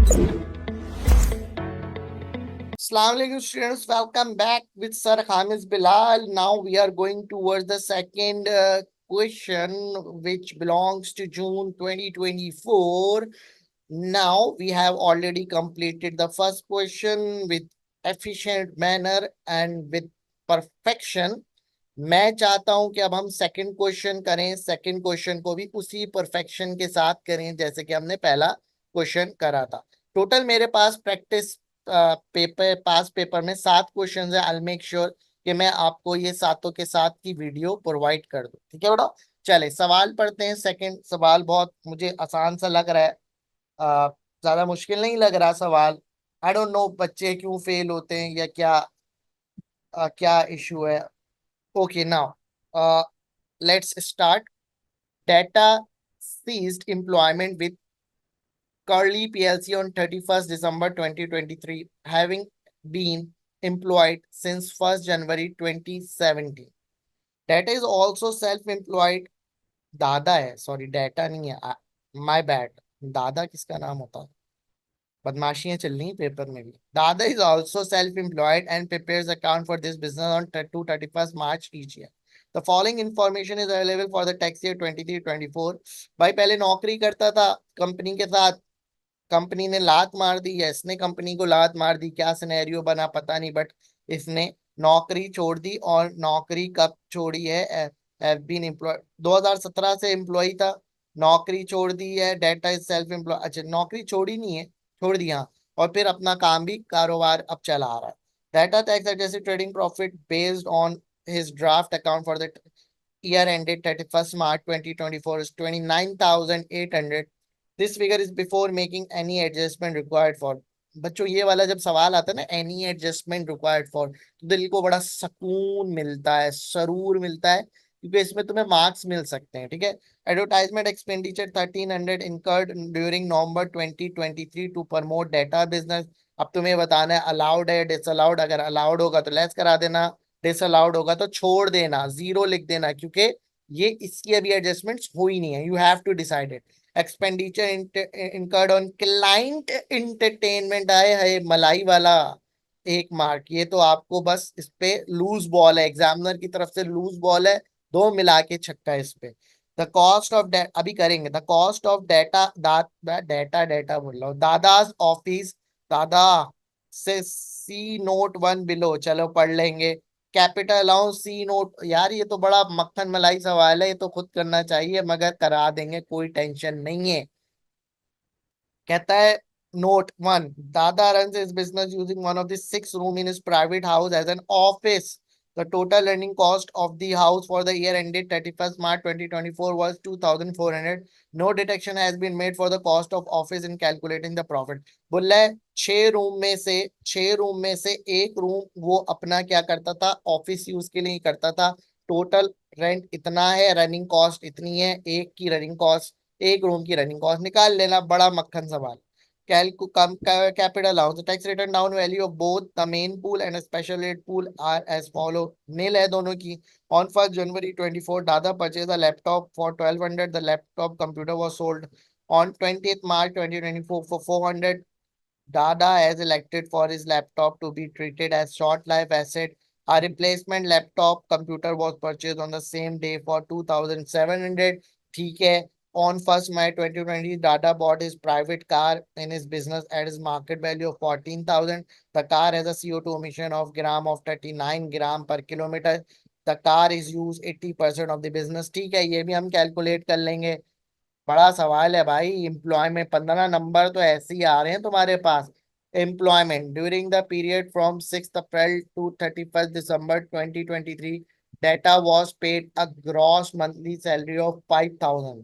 Assalamu alaikum students, welcome back with Sir Khamis Bilal. Now we are going towards the second question which belongs to June 2024. Now we have already completed the first question with efficient manner and with perfection. मैं चाहता हूं कि अब हम second question करें, second question को भी उसी परफेक्शन के साथ करें जैसे कि हमने पहला क्वेश्चन करा था। टोटल मेरे पास प्रैक्टिस पेपर पास पेपर में 7 क्वेश्चन है। आई मेक श्योर कि मैं आपको ये सातों के साथ की वीडियो प्रोवाइड कर दूं। ठीक है बेटा, चले सवाल पढ़ते हैं। सेकंड सवाल बहुत मुझे आसान सा लग रहा है, ज्यादा मुश्किल नहीं लग रहा सवाल। आई डोंट नो बच्चे क्यों फेल होते हैं या क्या क्या इशू है। Okay now let's start. Data ceased employment with Curly PLC on 31st December 2023, having been employed since 1st January 2017. Data is also self-employed. दादा है, सॉरी डाटा नहीं है, माय बैड। दादा किसका नाम होता है? बदमाशियां चल रही पेपर में भी। दादा is also self employed and prepares account for this business on 31st March each year. The following information is available for the tax year 23-24. भाई पहले नौकरी करता था कंपनी के साथ, कंपनी ने लात मार दी या इसने कंपनी को लात मार दी, क्या सिनेरियो बना पता नहीं, बट इसने नौकरी छोड़ दी। और नौकरी कब छोड़ी है? हैव बीन एम्प्लॉय 2017 से एम्प्लॉय था, नौकरी छोड़ दी है। डेटा इज सेल्फ एम्प्लॉय, अच्छा नौकरी छोड़ी नहीं है, छोड़ दिया और फिर अपना काम भी कारोबार अब चला आ रहा है। Data tax adjusted trading profit based on his draft account for the year ended 31st March 2024 is 29,800. This figure is before making any adjustment required for. बच्चों ये वाला जब सवाल आता है ना, एनी एडजस्टमेंट रिक्वायर्ड फॉर, तो दिल को बड़ा सुकून मिलता है, सरूर मिलता है, क्योंकि इसमें तुम्हें मार्क्स मिल सकते हैं। ठीक है। Advertisement expenditure 1300 incurred during November 2023 to promote data business. अब तुम्हें बताना है अलाउड है डिसअलाउड। अगर अलाउड होगा तो लेस करा देना, डिसअलाउड होगा तो छोड़ देना, जीरो लिख देना, क्योंकि ये इसकी अभी एडजस्टमेंट्स हुई नहीं है। You have to decide it. Expenditure incurred on client entertainment आए है मलाई वाला 1 मार्क। ये तो आपको बस इस पे लूज बॉल है, एग्जामिनर की तरफ से लूज बॉल है, 2 मिला के छक्का इस पे। द कॉस्ट ऑफ अभी करेंगे। The cost of data data data बोल रहा हूँ, दादाज ऑफिस, दादा से सी नोट 1 बिलो, चलो पढ़ लेंगे। कैपिटल अलाउंस सी नोट, यार ये तो बड़ा मक्खन मलाई सवाल है, ये तो खुद करना चाहिए मगर करा देंगे, कोई टेंशन नहीं है। कहता है नोट 1, दादा runs his business using one of the 6 room in his private house as an office. The total running cost of the house for the year ended 31st March 2024 was 2,400. No deduction has been made for the cost of office in calculating the profit. बोल रहा है 6 room में से एक room वो अपना क्या करता था, ऑफिस यूज के लिए ही करता था। टोटल रेंट इतना है, रनिंग कॉस्ट इतनी है, एक की रनिंग कॉस्ट, एक रूम की रनिंग कॉस्ट निकाल लेना, बड़ा मक्खन सवाल। Capital allowance tax return down value of both the main pool and special rate pool are as follow. Nil है दोनों की। On 1st January 24 Dada purchase a laptop for 1200। The laptop computer was sold on 20th March 2024 for 400. Dada has elected for his laptop to be treated as short life asset. A replacement laptop computer was purchased on the same day for 2,700. ठीक है। On 1st May 2020, Dada bought his private car in his business at his market value of 14,000. The car has a CO2 emission of gram of 39 gram per kilometer. The car is used 80% of the business. ठीक है, ये भी हम calculate कर लेंगे। बड़ा सवाल है भाई। एम्प्लॉयमेंट 15 नंबर तो ऐसे ही आ रहे हैं तुम्हारे पास। Employment during the period from 6 April to 31st December 2023, Data was paid a gross monthly salary of 5,000।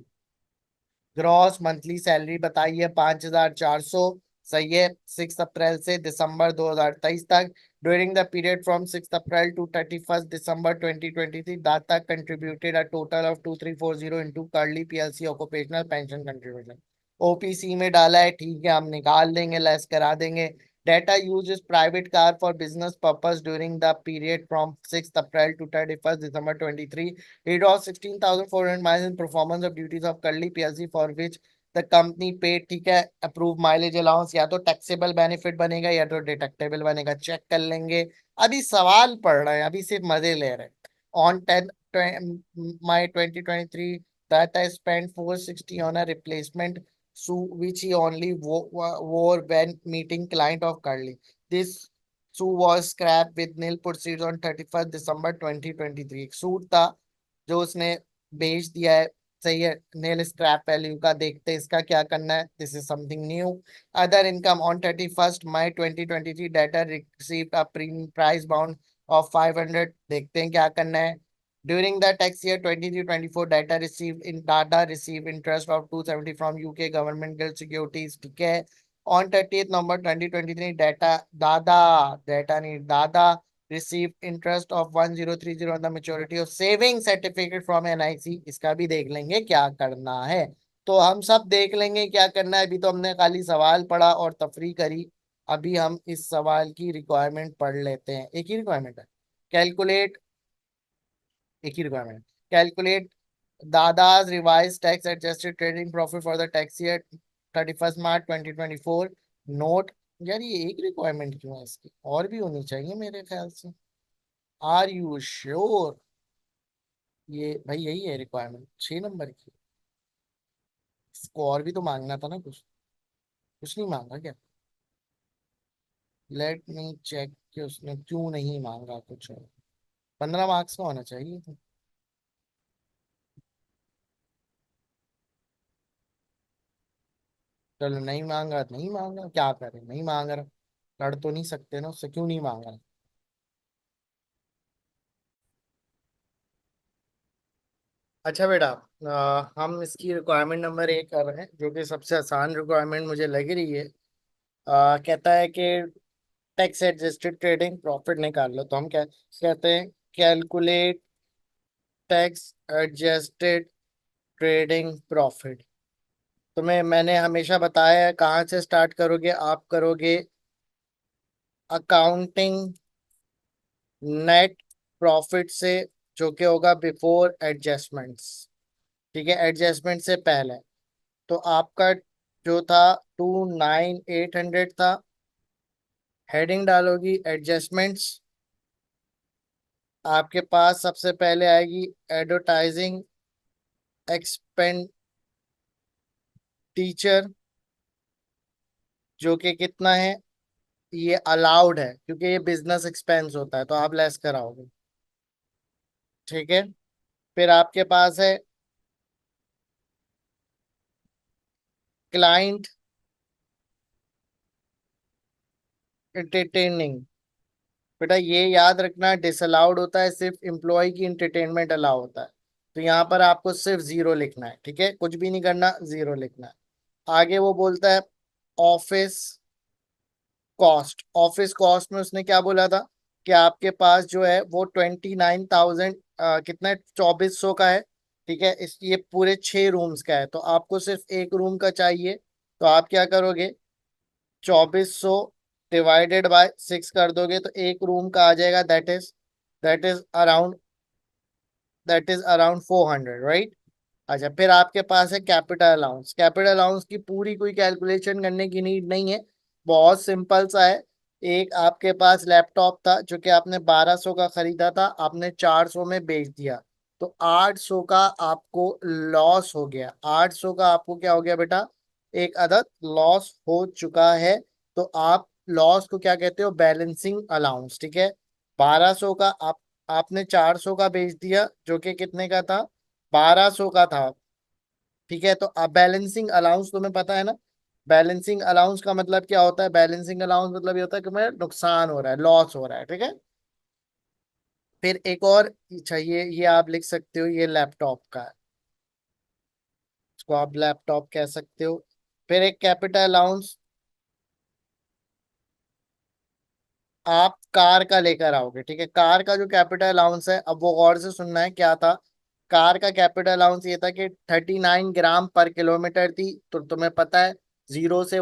Gross monthly salary बताइए 5,400। सही है। 6 अप्रैल से दिसंबर 2023 तक। During the period from 6 April to 31st December 2023, data contributed a total of 2340 into Curly PLC occupational pension contribution. OPC में डाला है, ठीक है, हम निकाल देंगे, लेस करा देंगे। Data used is private car for business purpose during the period from 6th April to 31st December 23. He draws 16,400 miles in performance of duties of Curly PLC, for which the company paid, ठीक है, approve mileage allowance, या तो taxable benefit बनेगा या तो deductible बनेगा, check कर लेंगे। अभी सवाल पढ़ रहे हैं, अभी सिर्फ मजे ले रहे हैं। On 10 May 2023, Tata spent 460 on a replacement shoe which he only wore when meeting client of Curly. This shoe was scrapped with nil proceeds on 31st December 2023। एक सूट था जो उसने बेच दिया है, सही है, नेल स्क्रैप वैल्यू का। देखते हैं इसका क्या करना है, this is something new. Other income on 31st May 2023, data received a premium price bound of 500। देखते हैं क्या करना है। During the tax year 23-24, data receive interest of 270 from UK government guild securities, ठीक है। ऑन 30th November 2023, डाटा नहीं दादा received interest of 1030 on the maturity of saving certificate from NIC। इसका भी देख लेंगे क्या करना है। तो हम सब देख लेंगे क्या करना है। अभी तो हमने खाली सवाल पढ़ा और तफरी करी। अभी हम इस सवाल की रिक्वायरमेंट पढ़ लेते हैं। एक ही रिक्वायरमेंट है, कैलकुलेट, एक ही requirement, calculate Dada's revised tax adjusted trading profit for the tax year 31st March 2024। Note, यार ये एक रिक्वायरमेंट क्यों है, इसकी और भी होनी चाहिए मेरे ख्याल से। Are you sure? ये भाई यही है रिक्वायरमेंट 6 नंबर की। इसको और भी तो मांगना था ना कुछ, कुछ नहीं मांगा क्या? लेट मी चेक कि उसने क्यों नहीं मांगा कुछ और। 15 मार्क्स का होना चाहिए था। चलो नहीं मांगा, नहीं मांगा, क्या करें, नहीं मांग रहा। लड़ तो नहीं सकते ना उससे, क्यों नहीं मांग रहा। अच्छा बेटा, हम इसकी रिक्वायरमेंट नंबर 1 कर रहे हैं, जो कि सबसे आसान रिक्वायरमेंट मुझे लग रही है। कहता है कि टैक्स एडजस्टेड ट्रेडिंग प्रॉफिट निकाल लो। तो हम क्या कहते हैं, calculate tax adjusted trading profit. मैंने हमेशा बताया है, कहाँ से स्टार्ट करोगे, आप करोगे अकाउंटिंग नेट प्रॉफिट से, जो कि होगा बिफोर एडजस्टमेंट्स, ठीक है, एडजस्टमेंट से पहले। तो आपका जो था 29,800 था। हेडिंग डालोगी एडजस्टमेंट्स। आपके पास सबसे पहले आएगी एडवर्टाइजिंग एक्सपेंडिचर, जो कि कितना है, ये अलाउड है क्योंकि ये बिजनेस एक्सपेंस होता है, तो आप लेस कराओगे, ठीक है। फिर आपके पास है क्लाइंट एंटरटेनिंग। बेटा ये याद रखना, डिसअलाउड होता है, सिर्फ एम्प्लॉय की इंटरटेनमेंट अलाउ होता है। तो यहाँ पर आपको सिर्फ जीरो लिखना है, ठीक है, कुछ भी नहीं करना, जीरो लिखना है। आगे वो बोलता है ऑफिस कॉस्ट। ऑफिस कॉस्ट में उसने क्या बोला था कि आपके पास जो है वो 29,000, कितना है, 2400 का है, ठीक है। इस ये पूरे 6 रूम्स का है, तो आपको सिर्फ एक रूम का चाहिए। तो आप क्या करोगे, 2400 डिवाइडेड बाय 6 कर दोगे तो एक रूम का आ जाएगा, that is around, that is around 400, right. अच्छा, फिर आपके पास है कैपिटल अलाउंस। कैपिटल अलाउंस की पूरी कोई कैलकुलेशन करने की नीड नहीं है, बहुत सिंपल सा है। एक आपके पास लैपटॉप था जो कि आपने 1200 का खरीदा था, आपने 400 में बेच दिया, तो 800 का आपको लॉस हो गया। 800 का आपको क्या हो गया बेटा, एक अदद लॉस हो चुका है। तो आप लॉस को क्या कहते हो, बैलेंसिंग अलाउंस, ठीक है। 1200 का आपने 400 का बेच दिया, जो कि कितने का था, 1200 का था, ठीक है। तो अब बैलेंसिंग अलाउंस तुम्हें पता है ना, बैलेंसिंग अलाउंस का मतलब क्या होता है, बैलेंसिंग अलाउंस मतलब ये होता है कि मैं नुकसान हो रहा है, लॉस हो रहा है, ठीक है। फिर एक और चाहिए, ये आप लिख सकते हो, ये लैपटॉप का है, इसको आप लैपटॉप कह सकते हो। फिर एक कैपिटल अलाउंस आप कार का लेकर आओगे, ठीक है। कार का जो कैपिटल अलाउंस है, अब वो गौर से सुनना है क्या था। कार का कैपिटल अलाउंस ये था कि 39 ग्राम पर किलोमीटर थी, तो तुम्हें पता है 0 से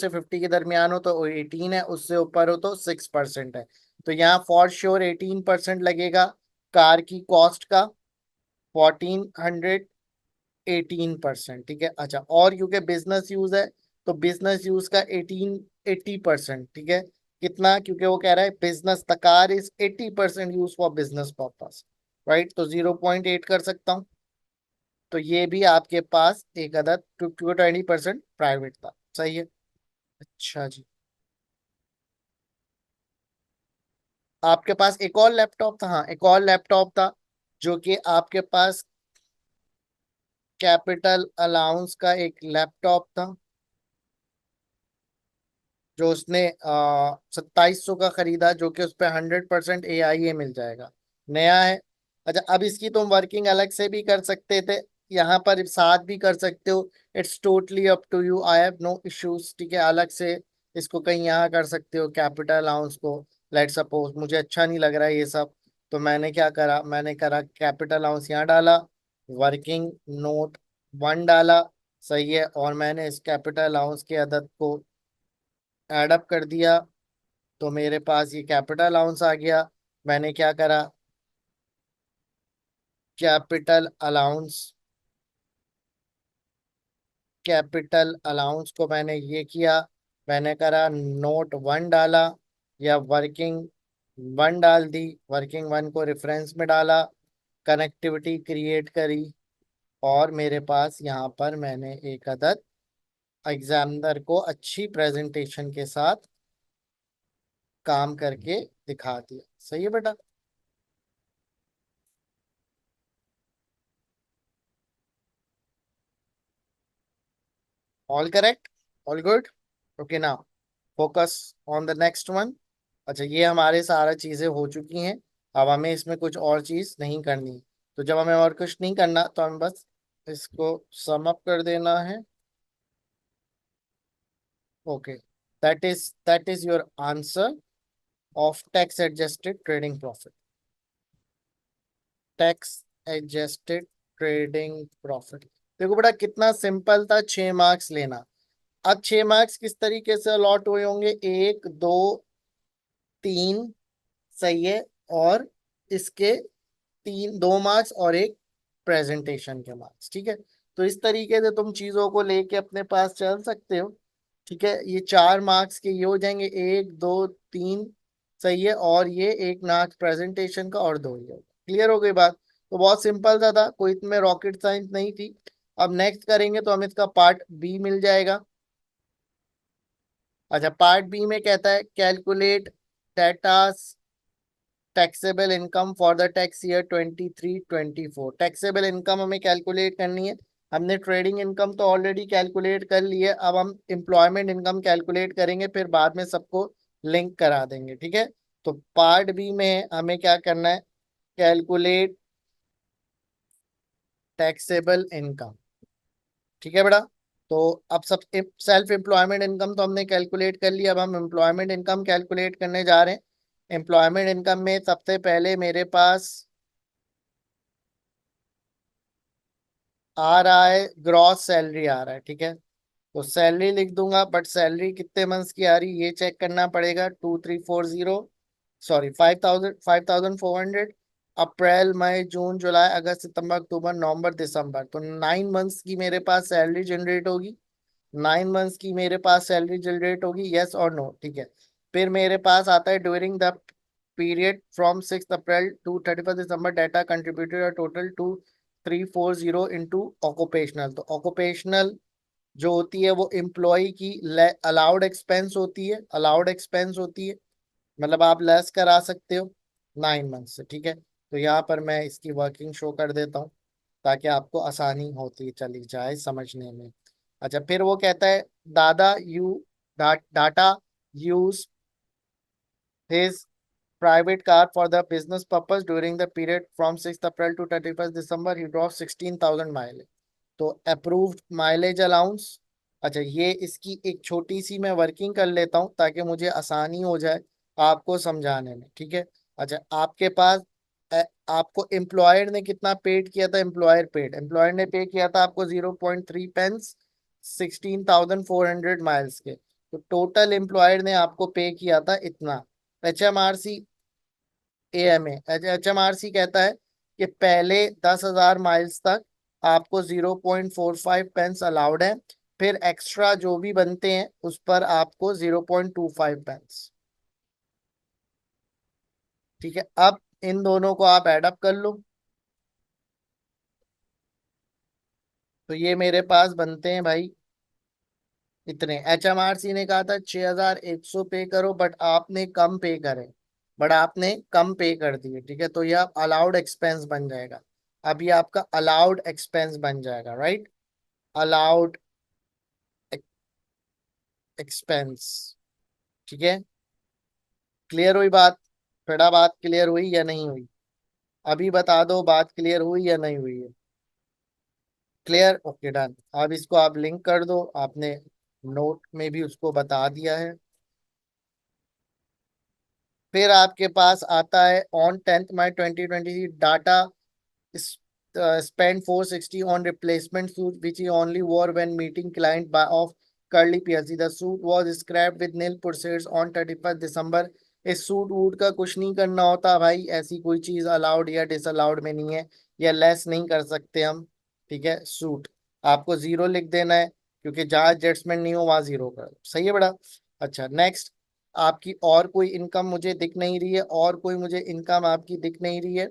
50 के दरमियान हो तो 18 है, उससे ऊपर हो तो 6% है। तो यहाँ फॉर श्योर 18% लगेगा कार की कॉस्ट का, 1400 18%, ठीक है। अच्छा, और क्योंकि बिजनेस यूज है तो बिजनेस यूज का 80%, ठीक है। कितना? क्योंकि वो कह रहा है business the car is 80% use for business purpose, right. तो 0.8 कर सकता हूँ। तो ये भी आपके पास एक अदद 20% प्राइवेट था, सही है। अच्छा जी, आपके पास एक और लैपटॉप था, हाँ एक और लैपटॉप था जो कि आपके पास कैपिटल अलाउंस का एक लैपटॉप था जो उसने 2700 का खरीदा, जो कि उस पर 100% AIA मिल जाएगा, नया है। अच्छा, अब इसकी तुम वर्किंग अलग से भी कर सकते थे, यहाँ पर साथ भी कर सकते हो। It's totally up to you, I have no issues, ठीक है। अलग से इसको कहीं यहाँ कर सकते हो, कैपिटल अलाउंस को। लेट सपोज मुझे अच्छा नहीं लग रहा है ये सब, तो मैंने क्या करा, मैंने करा कैपिटल अलाउंस यहाँ डाला, वर्किंग नोट 1 डाला, सही है। और मैंने इस कैपिटल अलाउंस के अदद को एडअप कर दिया, तो मेरे पास ये कैपिटल अलाउंस आ गया। मैंने क्या करा, कैपिटल अलाउंस, कैपिटल अलाउंस को मैंने ये किया, मैंने करा नोट 1 डाला या वर्किंग 1 डाल दी, वर्किंग 1 को रेफरेंस में डाला, कनेक्टिविटी क्रिएट करी, और मेरे पास यहाँ पर मैंने एक अदद एग्जामिनर को अच्छी प्रेजेंटेशन के साथ काम करके दिखा दिया, सही है बेटा। All correct, all good, okay now focus on the next one. अच्छा, ये हमारे सारा चीजें हो चुकी हैं, अब हमें इसमें कुछ और चीज नहीं करनी। तो जब हमें और कुछ नहीं करना तो हमें बस इसको सम अप कर देना है, okay. That is your answer of tax adjusted trading profit, tax adjusted trading profit. देखो बेटा कितना सिंपल था, 6 मार्क्स लेना। अब 6 मार्क्स किस तरीके से अलॉट हुए होंगे, 1 2 3, सही है। और इसके 2 मार्क्स और एक प्रेजेंटेशन के मार्क्स, ठीक है। तो इस तरीके से तुम चीजों को लेके अपने पास चल सकते हो, ठीक है। ये 4 मार्क्स के ये हो जाएंगे, 1 2 3, सही है। और ये 1 मार्क्स प्रेजेंटेशन का और 2 ये होगा। क्लियर हो गई बात। तो बहुत सिंपल सा था, कोई इसमें रॉकेट साइंस नहीं थी। अब नेक्स्ट करेंगे तो हमें इसका पार्ट बी मिल जाएगा। अच्छा, पार्ट बी में कहता है calculate datas taxable income for the tax year 23-24। Taxable income हमें कैलकुलेट करनी है। हमने ट्रेडिंग इनकम तो ऑलरेडी कैलकुलेट कर ली है, अब हम एम्प्लॉयमेंट इनकम कैलकुलेट करेंगे, फिर बाद में सबको लिंक करा देंगे, ठीक है। तो पार्ट बी में हमें क्या करना है, कैलकुलेट टैक्सेबल इनकम, ठीक है बेटा। तो अब सब सेल्फ एम्प्लॉयमेंट इनकम तो हमने कैलकुलेट कर लिया, अब हम एम्प्लॉयमेंट इनकम कैलकुलेट करने जा रहे हैं। एम्प्लॉयमेंट इनकम में सबसे पहले मेरे पास आ रहा है ग्रॉस सैलरी आ रहा है, ठीक है। तो सैलरी लिख दूंगा, बट सैलरी कितने मंथ्स की आ रही ये चेक करना पड़ेगा। 2340, सॉरी 5400। अप्रैल मई जून जुलाई अगस्त सितंबर अक्टूबर नवंबर दिसंबर, तो 9 मंथ्स की मेरे पास सैलरी जनरेट होगी। 9 मंथ्स की मेरे पास सैलरी जनरेट होगी, यस और नो, ठीक है। फिर मेरे पास आता है during the period from 6 April to 31 December data contributed total 2340 into occupational. तो ऑक्यूपेशनल जो होती है वो एम्प्लॉय की अलाउड एक्सपेंस होती है, अलाउड एक्सपेंस होती है, मतलब आप लेस करा सकते हो 9 मंथ से, ठीक है। तो यहाँ पर मैं इसकी वर्किंग शो कर देता हूँ ताकि आपको आसानी होती चली जाए समझने में। अच्छा, फिर वो कहता है दादा you data use his private car for the business purpose during the period from 6th April to 31st December. He drove 16,000 miles. तो अप्रूव्ड माइलेज अलाउंस। अच्छा, ये इसकी एक छोटी सी मैं वर्किंग कर लेता हूँ ताकि मुझे आसानी हो जाए आपको समझाने में, ठीक है। अच्छा, आपके पास आपको एम्प्लॉयर ने कितना पेड किया था, एम्प्लॉयर ने पे किया था आपको 0.3 पेंस 16,400 माइल्स के। तो टोटल एम्प्लॉयर ने आपको पे किया था इतना। HMRC AMA, HMRC कहता है कि पहले 10,000 माइल्स तक आपको 0.45 पेंस अलाउड है। फिर एक्स्ट्रा जो भी बनते हैं उस पर आपको 0.25 पेंस। ठीक है, अब इन दोनों को आप एडअप कर लो। तो ये मेरे पास बनते हैं भाई इतने। HMRC ने कहा था 6100 पे करो, बट आपने कम पे करे, बट आपने कम पे कर दिए। ठीक है, तो ये आप अलाउड एक्सपेंस बन जाएगा। अब ये आपका अलाउड एक्सपेंस बन जाएगा, राइट। Allowed expense. ठीक है, क्लियर हुई बात? थोड़ा बात क्लियर हुई या नहीं हुई? अभी बता दो बात क्लियर हुई या नहीं हुई है। Clear, okay done. अब इसको आप लिंक कर दो, आपने नोट में भी उसको बता दिया है। फिर आपके पास आता है on 10th May 2020 data spent 460 on replacement suit which he only wore when meeting client by of Curly PLC. The suit was scrapped with nil pursuits on 31st December. इस सूट वूट का कुछ नहीं करना होता भाई, ऐसी कोई चीज अलाउड या डिसअलाउड में नहीं है, या लेस नहीं कर सकते हम। ठीक है, सूट आपको जीरो लिख देना है, क्योंकि जहां एडजस्टमेंट नहीं हो वहां जीरो कर, सही है बेटा। अच्छा नेक्स्ट, आपकी और कोई इनकम मुझे दिख नहीं रही है, और कोई मुझे इनकम आपकी दिख नहीं रही है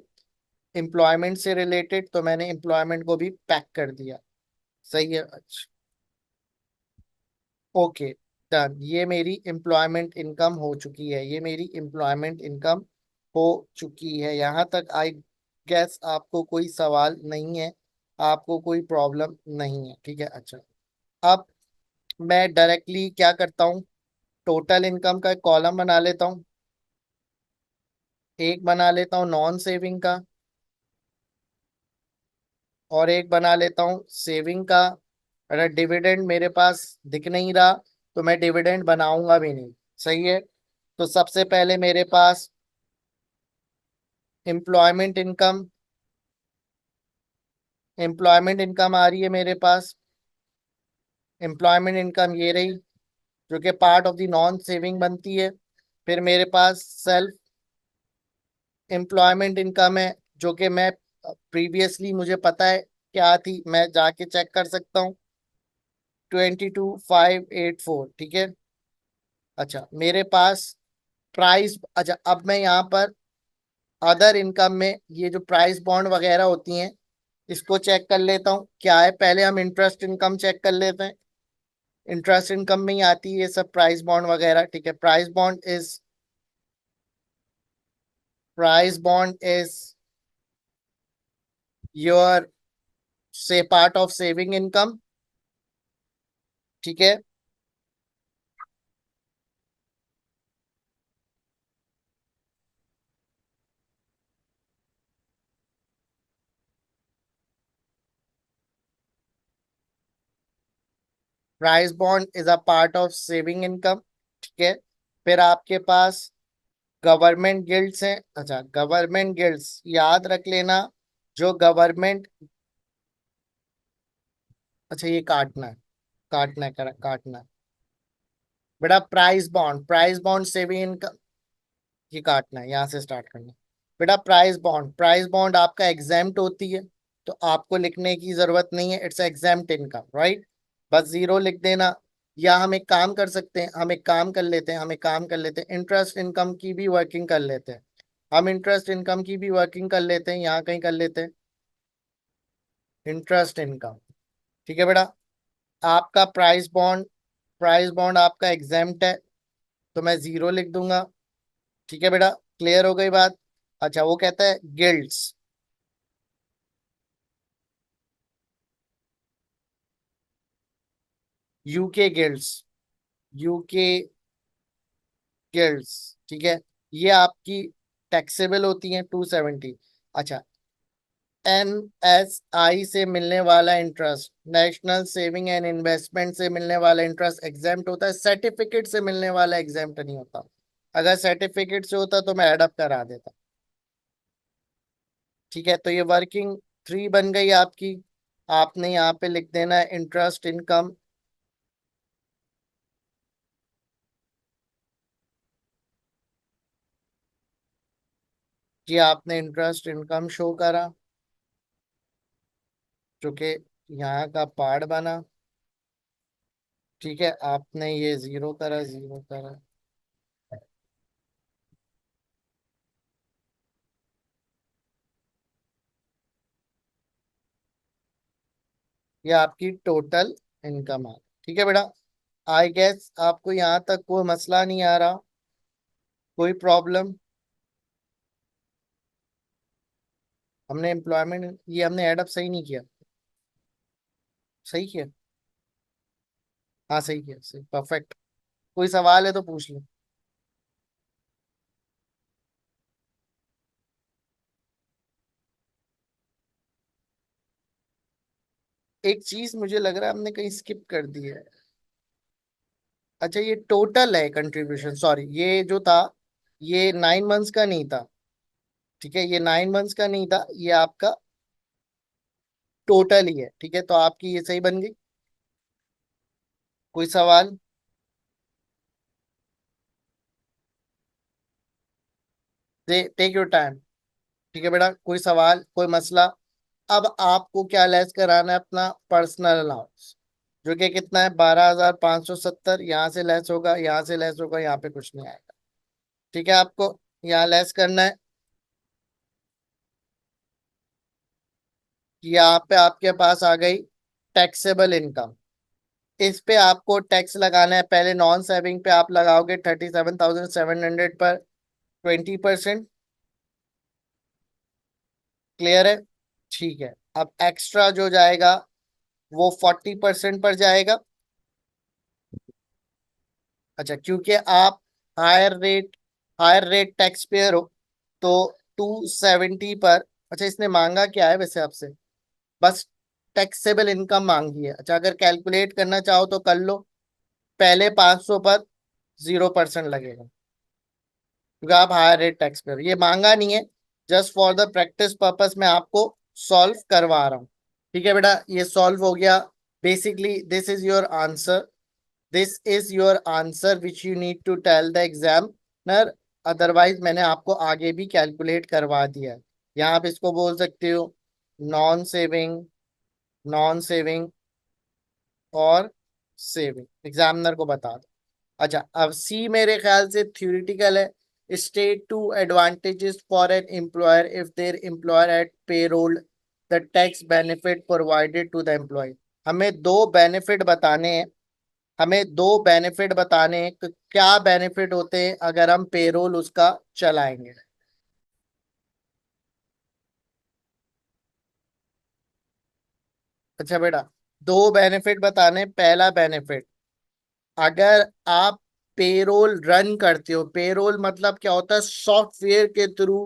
एम्प्लॉयमेंट से रिलेटेड, तो मैंने एम्प्लॉयमेंट को भी पैक कर दिया। सही है, अच्छा ओके डन। ये मेरी एम्प्लॉयमेंट इनकम हो चुकी है, ये मेरी एम्प्लॉयमेंट इनकम हो चुकी है। यहाँ तक आई गेस आपको कोई सवाल नहीं है, आपको कोई प्रॉब्लम नहीं है। ठीक है, अच्छा अब मैं डायरेक्टली क्या करता हूँ, टोटल इनकम का एक कॉलम बना लेता हूँ, एक बना लेता हूँ नॉन सेविंग का, और एक बना लेता हूँ सेविंग का। अगर डिविडेंड मेरे पास दिख नहीं रहा तो मैं डिविडेंड बनाऊंगा भी नहीं, सही है। तो सबसे पहले मेरे पास एम्प्लॉयमेंट इनकम, एम्प्लॉयमेंट इनकम आ रही है मेरे पास। एम्प्लॉयमेंट इनकम ये रही, जो कि part of the non saving बनती है। फिर मेरे पास सेल्फ एम्प्लॉयमेंट इनकम है, जो कि मैं प्रीवियसली मुझे पता है क्या थी, मैं जाके चेक कर सकता हूँ, 22,584। ठीक है, अच्छा मेरे पास प्राइस, अच्छा अब मैं यहाँ पर अदर इनकम में ये जो प्राइस बॉन्ड वगैरह होती हैं इसको चेक कर लेता हूँ क्या है। पहले हम इंटरेस्ट इनकम चेक कर लेते हैं, इंटरेस्ट इनकम में ही आती है ये सब प्राइस बॉन्ड वगैरह। ठीक है, प्राइस बॉन्ड इज योर से पार्ट ऑफ सेविंग इनकम। ठीक है, price bond is a part of saving income. ठीक है, फिर आपके पास गवर्नमेंट गिल्ड्स हैं। अच्छा गवर्नमेंट गिल्ड्स याद रख लेना, जो गवर्नमेंट, अच्छा ये काटना है, काटना है बेटा। प्राइस बॉन्ड सेविंग इनकम, ये काटना है, यहाँ से स्टार्ट करना है बेटा। प्राइस बॉन्ड आपका एग्जाम्प्ट होती है, तो आपको लिखने की जरूरत नहीं है, इट्स एग्जाम्प्ट इनकम, राइट। बस जीरो लिख देना। या हम एक काम कर सकते हैं, हम एक काम कर लेते हैं, इंटरेस्ट इनकम की भी वर्किंग कर लेते हैं। हम इंटरेस्ट इनकम की भी वर्किंग कर लेते हैं, यहाँ कहीं कर लेते हैं इंटरेस्ट इनकम। ठीक है बेटा, आपका प्राइस बॉन्ड आपका एग्जाम्प्ट है, तो मैं जीरो लिख दूंगा। ठीक है बेटा, क्लियर हो गई बात। अच्छा वो कहता है guilds, UK guilds, UK guilds. ठीक है, ये आपकी टैक्सेबल होती हैं 270। अच्छा NSI से मिलने वाला interest, national saving and investment से मिलने वाला इंटरेस्ट एग्जाम्प्ट होता है, सर्टिफिकेट से मिलने वाला एग्जाम्प्ट नहीं होता। अगर सर्टिफिकेट से होता तो मैं एडअप करा देता। ठीक है, तो ये वर्किंग थ्री बन गई आपकी। आपने यहाँ पे लिख देना है इंटरेस्ट इनकम। जी आपने इंटरेस्ट इनकम शो करा, जो कि यहाँ का पार्ट बना। ठीक है, आपने ये जीरो करा, जीरो करा। ये आपकी टोटल इनकम है। ठीक है बेटा, आई गेस आपको यहाँ तक कोई मसला नहीं आ रहा, कोई प्रॉब्लम? हमने एम्प्लॉयमेंट, ये हमने एडअप सही नहीं किया? सही किया? हाँ सही किया, सही, परफेक्ट। कोई सवाल है तो पूछ लो। एक चीज मुझे लग रहा है हमने कहीं स्किप कर दी है। अच्छा, ये टोटल है कंट्रीब्यूशन, सॉरी, ये जो था ये 9 मंथ्स का नहीं था। ठीक है, ये 9 मंथ्स का नहीं था, ये आपका टोटल ही है। ठीक है, तो आपकी ये सही बन गई। कोई सवाल? Take your time. ठीक है बेटा, कोई सवाल, कोई मसला? अब आपको क्या लेस कराना है? अपना पर्सनल अलाउंस, जो कि कितना है? 12,570। यहाँ से लेस होगा, यहाँ से लेस होगा, यहाँ पे कुछ नहीं आएगा। ठीक है, आपको यहाँ लेस करना है। यहाँ पे आपके पास आ गई टैक्सेबल इनकम। इस पे आपको टैक्स लगाना है। पहले नॉन सेविंग पे आप लगाओगे 37,700 पर 20%। क्लियर है? ठीक है, अब एक्स्ट्रा जो जाएगा वो 40% पर जाएगा। अच्छा, क्योंकि आप हायर रेट टैक्स पेयर हो, तो 270 पर। अच्छा, इसने मांगा क्या है वैसे आपसे? बस टैक्सेबल इनकम मांगी है। अच्छा, अगर कैलकुलेट करना चाहो तो कर लो। पहले 500 पर 0% लगेगा, क्योंकि आप हायर रेट टैक्स पेयर, ये मांगा नहीं है। Just for the practice purpose मैं आपको सॉल्व करवा रहा हूँ। ठीक है बेटा, ये सॉल्व हो गया। Basically this is your answer. This is your answer which you need to tell the examiner. Otherwise मैंने आपको आगे भी कैलकुलेट करवा दिया है। यहाँ आप इसको बोल सकते हो नॉन सेविंग, नॉन सेविंग और सेविंग, एग्जामिनर को बता दो। अच्छा, अब सी मेरे ख्याल से थ्योरेटिकल है। State two advantages for an employer if their employer at payroll, the tax benefit provided to the employee. हमें दो बेनिफिट बताने हैं। हमें दो बेनिफिट बताने हैं कि क्या बेनिफिट होते हैं अगर हम पेरोल उसका चलाएंगे। अच्छा बेटा, दो बेनिफिट बताने। पहला बेनिफिट, अगर आप पेरोल रन करते हो, पेरोल मतलब क्या होता है? सॉफ्टवेयर के थ्रू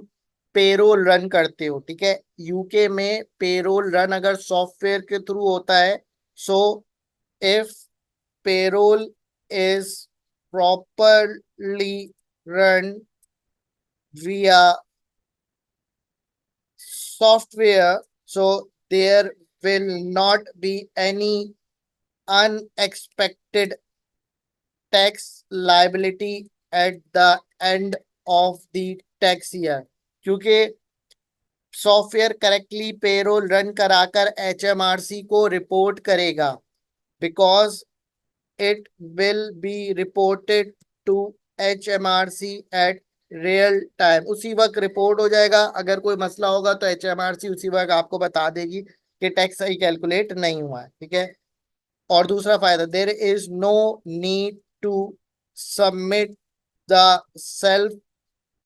पेरोल रन करते हो। ठीक है, यूके में पेरोल रन अगर सॉफ्टवेयर के थ्रू होता है, so if payroll is properly run via software, so there will not be any unexpected tax liability at the end of the tax year, क्योंकि सॉफ्टवेयर करेक्टली पेरोल रन कराकर एचएमआरसी को report करेगा। Because it will be reported to HMRC at real time, उसी वक्त report हो जाएगा। अगर कोई मसला होगा तो एचएमआरसी उसी वक्त आपको बता देगी कि टैक्स सही कैलकुलेट नहीं हुआ है। ठीक है, और दूसरा फायदा, there is no need to submit the self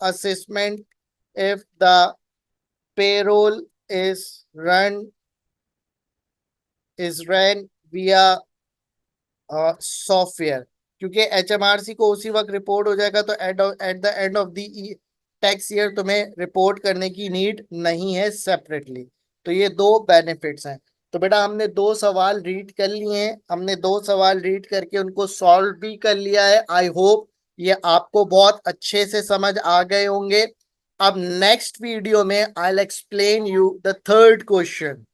assessment if the payroll is run run via software, क्योंकि एचएमआरसी को उसी वक्त रिपोर्ट हो जाएगा, तो at the end of the tax year तुम्हें रिपोर्ट करने की नीड नहीं है सेपरेटली। तो ये दो बेनिफिट्स हैं। तो बेटा, हमने दो सवाल रीड कर लिए हैं, हमने दो सवाल रीड करके उनको सॉल्व भी कर लिया है। आई होप ये आपको बहुत अच्छे से समझ आ गए होंगे। अब नेक्स्ट वीडियो में I will explain you the third question.